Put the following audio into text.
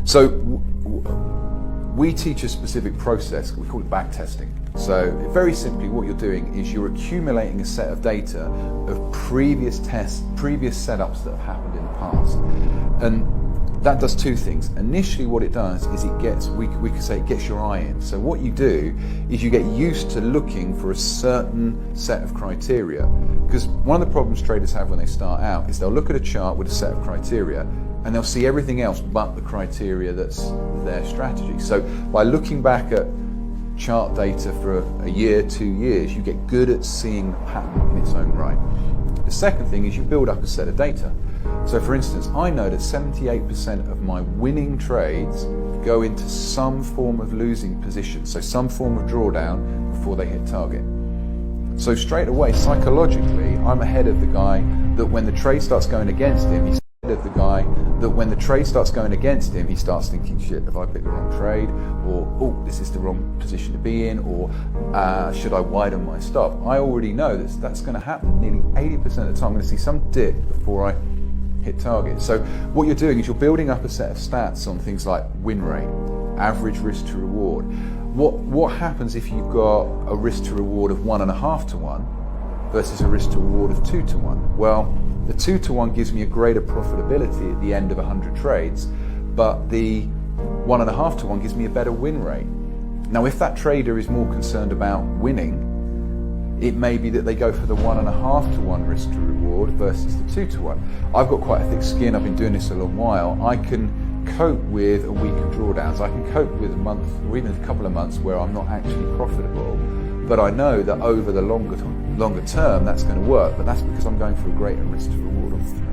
So we teach a specific process, we call it backtesting. So very simply what you're doing is you're accumulating a set of data of previous tests, previous setups that have happened in the past. And that does two things. Initially what it does is it gets, we could say it gets your eye in. So what you do is you get used to looking for a certain set of criteria. Because one of the problems traders have when they start out is they'll look at a chart with a set of criteria and they'll see everything else but the criteria that's their strategy. So by looking back at chart data for a year, 2 years, you get good at seeing the pattern in its own right. The second thing is you build up a set of data. So for instance, I know that 78% of my winning trades go into some form of losing position, so some form of drawdown before they hit target. So straight away, psychologically, I'm ahead of the guy that when the trade starts going against him, he's ahead of the guy that when the trade starts going against him, he starts thinking, shit, have I picked the wrong trade? Or, oh, this is the wrong position to be in, or should I widen my stop? I already know that's going to happen nearly 80% of the time. I'm going to see some dip before I hit target. So what you're doing is you're building up a set of stats on things like win rate, average risk to reward. What happens if you've got a risk to reward of 1.5 to 1 versus a risk to reward of 2 to 1? Well, the 2 to 1 gives me a greater profitability at the end of 100 trades, but the 1.5 to 1 gives me a better win rate. Now, if that trader is more concerned about winning, it may be that they go for the 1.5 to 1 risk to reward versus the 2 to 1. I've got quite a thick skin, I've been doing this a long while. I can cope with a week of drawdowns. I can cope with a month or even a couple of months where I'm not actually profitable, but I know that over the longer term that's going to work, but that's because I'm going for a greater risk to reward on the trade.